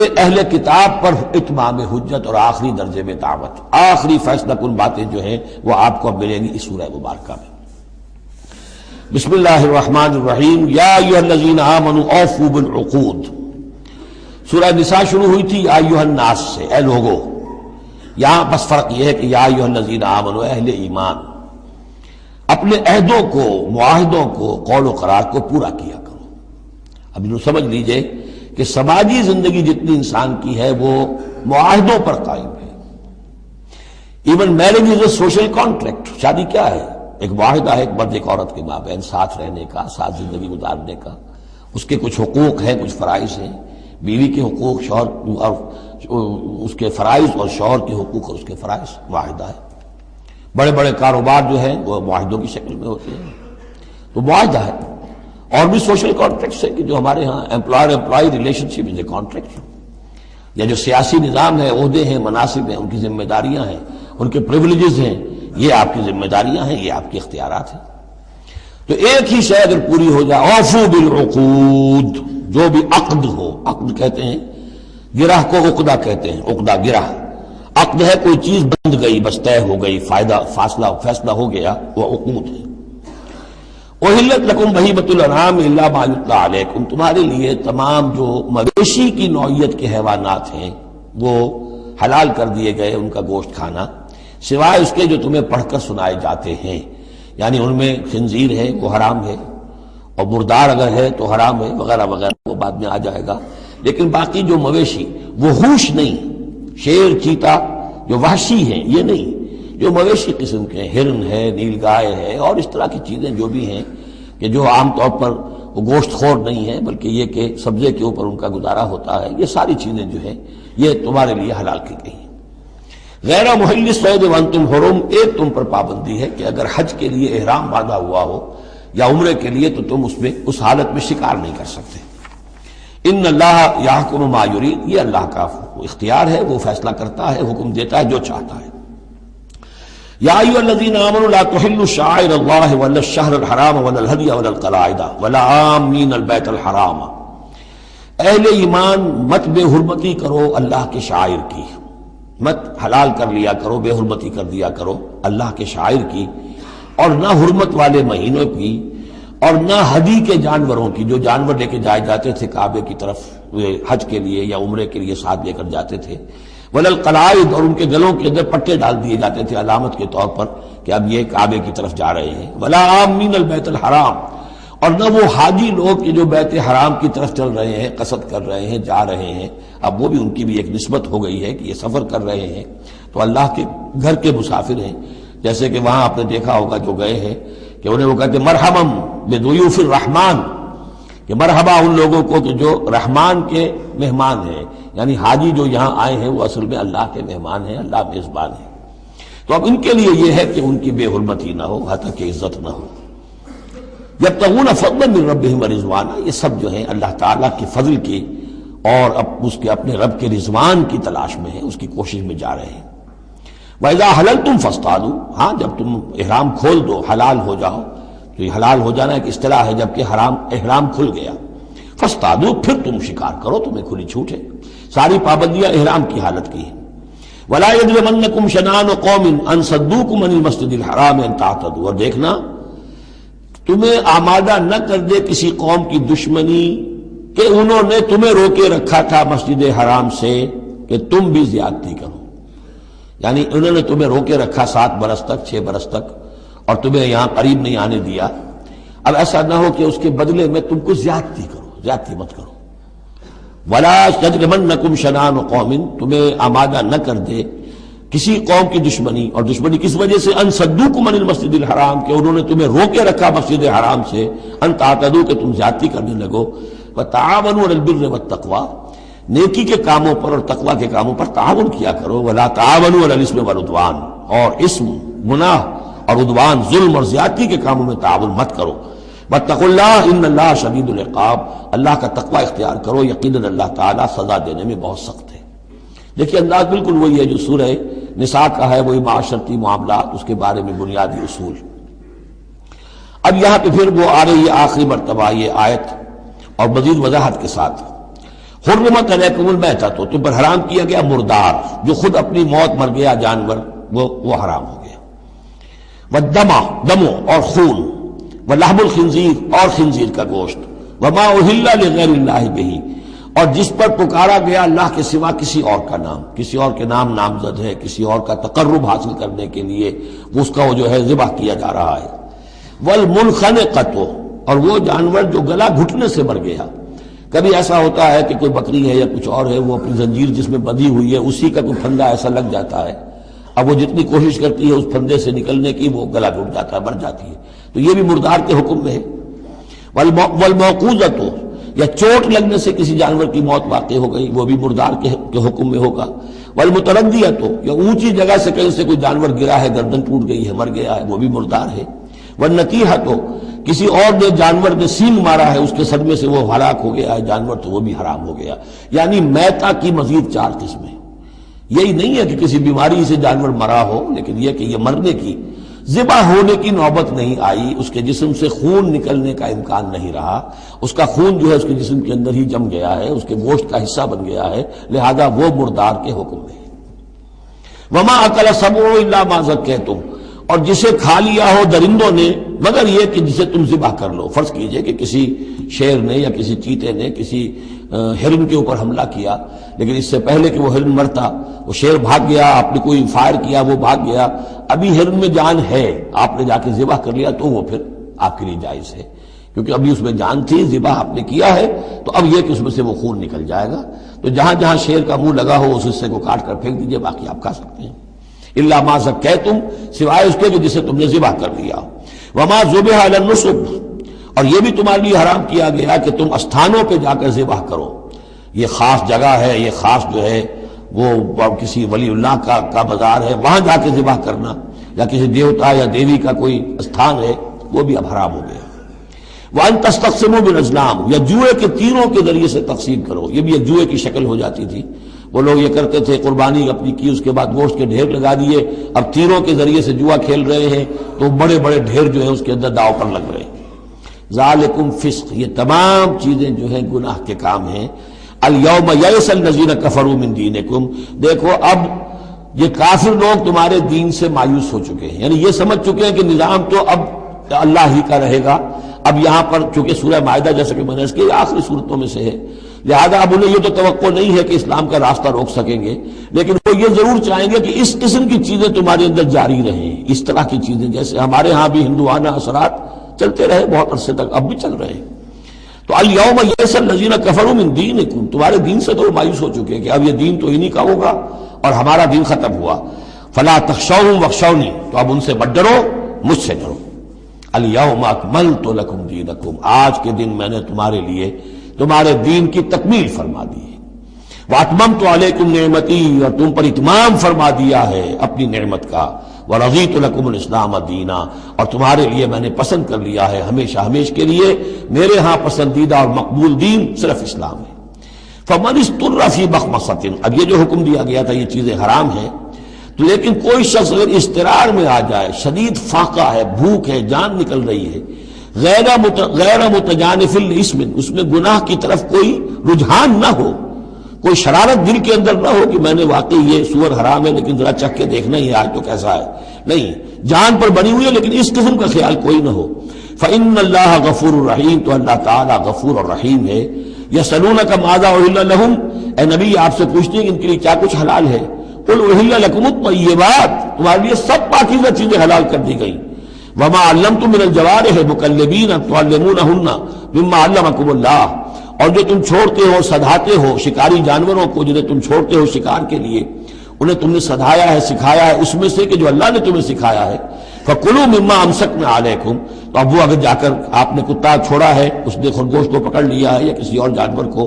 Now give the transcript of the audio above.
اہل کتاب پر اتمام حجت اور آخری درجے میں دعوت، آخری فیصلہ کن باتیں جو ہیں وہ آپ کو اب ملیں گی اس سورہ مبارکہ میں۔ بسم اللہ الرحمن الرحیم، یا ایھا الذین آمنوا اوفوا بالعقود۔ سورہ نساء شروع ہوئی تھی یا ایھا الناس سے، اے لوگو۔ یہاں بس فرق یہ ہے کہ یا ایھا الذین آمنوا، اہل ایمان، اپنے عہدوں کو، معاہدوں کو، قول و قرار کو پورا کیا کرو۔ اب انہوں سمجھ لیجئے کہ سماجی زندگی جتنی انسان کی ہے وہ معاہدوں پر قائم ہے۔ Even marriage is a social contract. شادی کیا ہے؟ ایک معاہدہ ہے، ایک مرد ایک عورت کے مابین ساتھ رہنے کا، ساتھ زندگی گزارنے کا۔ اس کے کچھ حقوق ہیں، کچھ فرائض ہیں، بیوی کے حقوق، شوہر اور اس کے فرائض، اور شوہر کے حقوق اور اس کے فرائض، معاہدہ ہے۔ بڑے بڑے کاروبار جو ہیں وہ معاہدوں کی شکل میں ہوتے ہیں، تو معاہدہ ہے۔ اور بھی سوشل کانٹریکٹس ہے کہ جو ہمارے ہاں employer employee relationship is a contract, یا جو سیاسی نظام ہے، عہدے ہیں، مناصب ہیں، ان کی ذمہ داریاں ہیں، ان کے پریولیجز ہیں، یہ آپ کی ذمہ داریاں ہیں، یہ آپ کے اختیارات ہیں۔ تو ایک ہی شے اگر پوری ہو جائے، اوفوا بالعقود، جو بھی عقد ہو، عقد کہتے ہیں گرہ کو، عقدہ کہتے ہیں، عقدہ گرہ۔ عقد ہے کوئی چیز بند گئی، بس طے ہو گئی، فیصلہ ہو گیا، وہ عقود ہے۔ احلت لکم بہیمۃ الانعام الا ما یتلی علیکم، تمہارے لیے تمام جو مویشی کی نوعیت کے حیوانات ہیں وہ حلال کر دیے گئے، ان کا گوشت کھانا، سوائے اس کے جو تمہیں پڑھ کر سنائے جاتے ہیں۔ یعنی ان میں خنزیر ہے وہ حرام ہے، اور مردار اگر ہے تو حرام ہے، وغیرہ وغیرہ، وہ بعد میں آ جائے گا۔ لیکن باقی جو مویشی وہ ہوش نہیں، شیر چیتا جو وحشی ہیں یہ نہیں، جو مویشی قسم کے ہیں، ہرن ہے، نیل گائے ہے، اور اس طرح کی چیزیں جو بھی ہیں کہ جو عام طور پر وہ گوشت خور نہیں ہے، بلکہ یہ کہ سبزے کے اوپر ان کا گزارا ہوتا ہے، یہ ساری چیزیں جو ہیں یہ تمہارے لیے حلال کی گئی ہیں۔ غیر محل الصید وانتم حرم، ایک تم پر پابندی ہے کہ اگر حج کے لیے احرام باندھا ہوا ہو یا عمرے کے لیے تو تم اس حالت میں شکار نہیں کر سکتے۔ ان اللہ یحکم ما یرید، یہ اللہ کا اختیار ہے، وہ فیصلہ کرتا ہے، حکم دیتا ہے جو چاہتا ہے۔ یا ایھا الذین آمنوا لا تحلوا شعائر اللہ ولا الشہر الحرام ولا الہدی ولا القلائد ولا عامین البیت الحرام، اہل ایمان مت بے حرمتی کرو اللہ کے شعائر کی، مت حلال کر لیا کرو، بے حرمتی کر دیا کرو اللہ کے شعائر کی، اور نہ حرمت والے مہینوں کی، اور نہ ہدی کے جانوروں کی، جو جانور لے کے جائے جاتے تھے کعبے کی طرف حج کے لیے یا عمرے کے لیے ساتھ لے کر جاتے تھے، ولا القلائد، اور ان کے گلوں کے اندر پٹے ڈال دیے جاتے تھے علامت کے طور پر کہ اب یہ کعبے کی طرف جا رہے ہیں، ولا عامین البیت الحرام، اور نہ وہ حاجی لوگ کہ جو بیت حرام کی طرف چل رہے ہیں، قصد کر رہے ہیں، جا رہے ہیں، اب وہ بھی ان کی بھی ایک نسبت ہو گئی ہے کہ یہ سفر کر رہے ہیں تو اللہ کے گھر کے مسافر ہیں۔ جیسے کہ وہاں آپ نے دیکھا ہوگا جو گئے ہیں کہ انہیں وہ کہتے ہیں مرحبا بضیوف الرحمن، کہ مرحبا ان لوگوں کو کہ جو رحمان کے مہمان ہیں، یعنی حاجی جو یہاں آئے ہیں وہ اصل میں اللہ کے مہمان ہیں، اللہ میزبان ہے۔ تو اب ان کے لیے یہ ہے کہ ان کی بے حرمتی نہ ہو، حتیٰ کہ عزت نہ ہو۔ یبتغون فضلا من ربہم ورضوانا، یہ سب جو ہیں اللہ تعالیٰ کے فضل کی اور اس کے اپنے رب کے رضوان کی تلاش میں ہیں، اس کی کوشش میں جا رہے ہیں۔ وَإِذَا حَلَلْتُمْ فَاصْطَادُوا، ہاں جب تم احرام کھول دو، حلال ہو جاؤ، تو یہ حلال ہو جانا ایک اصطلاح ہے، جبکہ احرام کھل گیا، فاصطادوا، پھر تم شکار کرو، تمہیں کھلی چھوٹ ہے، ساری پابندیاں احرام کی حالت کی ہیں۔ وَلَا يَجْرِمَنَّكُمْ شَنَآنُ قَوْمٍ أَن صَدُّوكُمْ عَنِ الْمَسْجِدِ الْحَرَامِ أَن تَعْتَدُوا، اور دیکھنا تمہیں آمادہ نہ کر دے کسی قوم کی دشمنی کہ انہوں نے تمہیں روکے رکھا تھا مسجد حرام سے کہ تم بھی زیادتی کرو، یعنی انہوں نے تمہیں روکے رکھا 7 برس تک، 6 برس تک، اور تمہیں یہاں قریب نہیں آنے دیا۔ اب ایسا نہ ہو کہ اس کے بدلے میں تم کو زیادتی کرو، زیادتی مت کرو۔ وَلَا يَجْرِمَنَّكُمْ شَنَآنُ قَوْمٍ، تمہیں آمادہ نہ کر دے کسی قوم کی دشمنی، اور دشمنی کس وجہ سے؟ ان صدوکم عن المسجد الحرام، کہ انہوں نے تمہیں روکے رکھا مسجد حرام سے، ان تعتدوا، کہ تم زیادتی کرنے لگو۔ وَتَعَاوَنُوا عَلَى الْبِرِّ وَالتَّقْوَىٰ، نیکی کے کاموں پر اور تقویٰ کے کاموں پر تعاون کیا کرو۔ وَلَا تَعَاوَنُوا عَلَى الْإِثْمِ وَالْعُدْوَانِ، اور اسم، گناہ اور عدوان، ظلم اور زیادتی کے کاموں میں تعاون مت کرو۔ وَاتَّقُوا اللَّهَ إِنَّ اللَّهَ شَدِيدُ الْعِقَابِ، اللہ کا تقویٰ اختیار کرو، یقیناً اللہ تعالیٰ سزا دینے میں بہت سخت ہے۔ دیکھیے انداز بالکل وہی ہے جو سورہ نساء کا ہے، وہی معاشرتی معاملات، اس کے بارے میں بنیادی اصول۔ اب یہاں پہ پھر وہ آ رہی ہے آخری مرتبہ یہ آیت، اور مزید وضاحت کے ساتھ، حرمت علیکم المیتۃ، تم پر حرام کیا گیا مردار، جو خود اپنی موت مر گیا جانور، وہ حرام ہو گیا۔ والدم، دم اور خون، ولحم الخنزیر اور خنزیر کا گوشت، وما اہل لغیر اللہ بہ، اور جس پر پکارا گیا اللہ کے سوا کسی اور کا نام، کسی اور کے نام نامزد ہے، کسی اور کا تقرب حاصل کرنے کے لیے اس کا وہ جو ہے ذبح کیا جا رہا ہے۔ والمنخنقۃ، اور وہ جانور جو گلا گھٹنے سے مر گیا۔ کبھی ایسا ہوتا ہے کہ کوئی بکری ہے یا کچھ اور ہے، وہ اپنی زنجیر جس میں بندھی ہوئی ہے اسی کا کوئی پھندا ایسا لگ جاتا ہے، اب وہ جتنی کوشش کرتی ہے اس پھندے سے نکلنے کی، وہ گلا گھٹ جاتا ہے، مر جاتی ہے، تو یہ بھی مردار کے حکم میں ہے۔ والموقوذۃ، یا چوٹ لگنے سے کسی جانور کی موت واقع ہو گئی، وہ بھی مردار کے حکم میں ہوگا۔ والمتردیۃ، یا اونچی جگہ سے کہیں سے کوئی جانور گرا ہے، گردن ٹوٹ گئی ہے، مر گیا ہے، وہ بھی مردار ہے۔ والنطیحۃ، کسی اور نے جانور نے سینگ مارا ہے، اس کے صدمے سے وہ ہلاک ہو گیا ہے جانور، تو وہ بھی حرام ہو گیا۔ یعنی میتہ کی مزید 4 قسمیں، یہی نہیں ہے کہ کسی بیماری سے جانور مرا ہو، لیکن یہ کہ یہ مرنے کی، ذبح ہونے کی نوبت نہیں آئی، اس کے جسم سے خون نکلنے کا امکان نہیں رہا، اس کا خون جو ہے اس کے جسم کے اندر ہی جم گیا ہے، اس کے گوشت کا حصہ بن گیا ہے، لہذا وہ مردار کے حکم میں ہے۔ وما اکل السبع الا ما ذکیتم، اور جسے کھا لیا ہو درندوں نے مگر یہ کہ جسے تم ذبح کر لو۔ فرض کیجئے کہ کسی شیر نے یا کسی چیتے نے کسی ہرن کے اوپر حملہ کیا، لیکن اس سے پہلے کہ وہ ہرن مرتا وہ شیر بھاگ گیا، آپ نے کوئی فائر کیا، وہ بھاگ گیا، ابھی ہرن میں جان ہے، آپ نے جا کے ذبح کر لیا، تو وہ پھر آپ کے لیے جائز ہے، کیونکہ ابھی اس میں جان تھی، ذبح آپ نے کیا ہے، تو اب یہ کہ اس میں سے وہ خون نکل جائے گا، تو جہاں جہاں شیر کا منہ لگا ہو اس حصے کو کاٹ کر پھینک دیجئے، باقی آپ کھا سکتے ہیں۔ الا ما ذکیتم، سوائے اس کے کہ جسے تم نے ذبح کر لیا۔ وما ذبح علی النصب، اور یہ بھی تمہارے لیے حرام کیا گیا کہ تم استھانوں پہ جا کر ذبح کرو، یہ خاص جگہ ہے، یہ خاص جو ہے وہ کسی ولی اللہ کا بازار ہے، وہاں جا کے ذبح کرنا، یا کسی دیوتا یا دیوی کا کوئی استھان ہے، وہ بھی اب حرام ہو گیا۔ وَأَن تَسْتَقْسِمُوا بِالْأَزْلَامِ، یا جوئے کے تیروں کے ذریعے سے تقسیم کرو، یہ بھی ایک جوئے کی شکل ہو جاتی تھی، وہ لوگ یہ کرتے تھے، قربانی اپنی کی، اس کے بعد گوشت کے ڈھیر لگا دیے، اب تیروں کے ذریعے سے جوا کھیل رہے ہیں، تو بڑے بڑے ڈھیر جو ہے اس کے اندر داؤ پر لگ رہے ہیں۔ ذالکم فسق، یہ تمام چیزیں جو ہیں گناہ کے کام ہیں۔ الیوم یئس الذین کفروا من دینکم، دیکھو اب یہ کافر لوگ تمہارے دین سے مایوس ہو چکے ہیں، یعنی یہ سمجھ چکے ہیں کہ نظام تو اب اللہ ہی کا رہے گا۔ اب یہاں پر چونکہ سورہ مائدہ جیسا کہ میں نے اس کی آخری صورتوں میں سے ہے، لہذا اب انہیں یہ تو توقع نہیں ہے کہ اسلام کا راستہ روک سکیں گے، لیکن وہ یہ ضرور چاہیں گے کہ اس قسم کی چیزیں تمہارے اندر جاری رہیں، اس طرح کی چیزیں جیسے ہمارے ہاں بھی ہندوانہ اثرات چلتے رہے بہت عرصے تک، اب بھی چل رہے ہیں۔ تو الیوم یئس الذین کفروا من دینکم، تمہارے دین سے تو مایوس ہو چکے ہیں کہ اب یہ دین تو انہی کا ہوگا اور ہمارا دین ختم ہوا۔ فلا تخشوهم واخشونی، تو اب ان سے مت ڈرو، مجھ سے ڈرو۔ الیوم اکملت لکم دینکم، آج کے دن میں نے تمہارے لیے تمہارے دین کی تکمیل فرما دی ہے۔ واتممت علیکم نعمتی، اور تم پر اتمام فرما دیا ہے اپنی نعمت کا۔ ورضیت لکم الاسلام دینا، اور تمہارے لیے میں نے پسند کر لیا ہے ہمیشہ ہمیش کے لیے میرے ہاں پسندیدہ اور مقبول دین صرف اسلام ہے۔ فمن اضطر فی مخمصۃ، اب یہ جو حکم دیا گیا تھا یہ چیزیں حرام ہیں، تو لیکن کوئی شخص اگر اضطرار میں آ جائے، شدید فاقہ ہے، بھوک ہے، جان نکل رہی ہے، غیر متجانف لاسم، اس میں گناہ کی طرف کوئی رجحان نہ ہو، کوئی شرارت دل کے اندر نہ ہو کہ میں نے واقعی یہ سور حرام ہے لیکن ذرا چکھ کے دیکھنا ہی آج تو کیسا ہے، نہیں، جان پر بنی ہوئی ہے لیکن اس قسم کا خیال کوئی نہ ہو۔ فإن اللہ غفور الرحیم، تو اللہ تعالیٰ غفور اور رحیم ہے۔ یسألونک ماذا أحل لهم، اے نبی آپ سے پوچھتے ہیں کہ ان کے لیے کیا کچھ حلال ہے۔ قل أحل لكم الطیبات، تمہارے لیے سب پاکیزہ چیزیں حلال کر دی گئیں۔ وما علمتم من الجوارح مکلبین تعلمونہن مما علمکم اللہ، اور جو تم چھوڑتے ہو سدھاتے ہو شکاری جانوروں کو، جنہیں تم چھوڑتے ہو شکار کے لیے، انہیں تم نے سدھایا ہے، سکھایا ہے اس میں سے کہ جو اللہ نے تمہیں سکھایا ہے۔ فکلوا مما امسکنا علیکم، تو اب وہ اگر جا کر آپ نے کتا چھوڑا ہے، اس نے خرگوش کو پکڑ لیا ہے یا کسی اور جانور کو،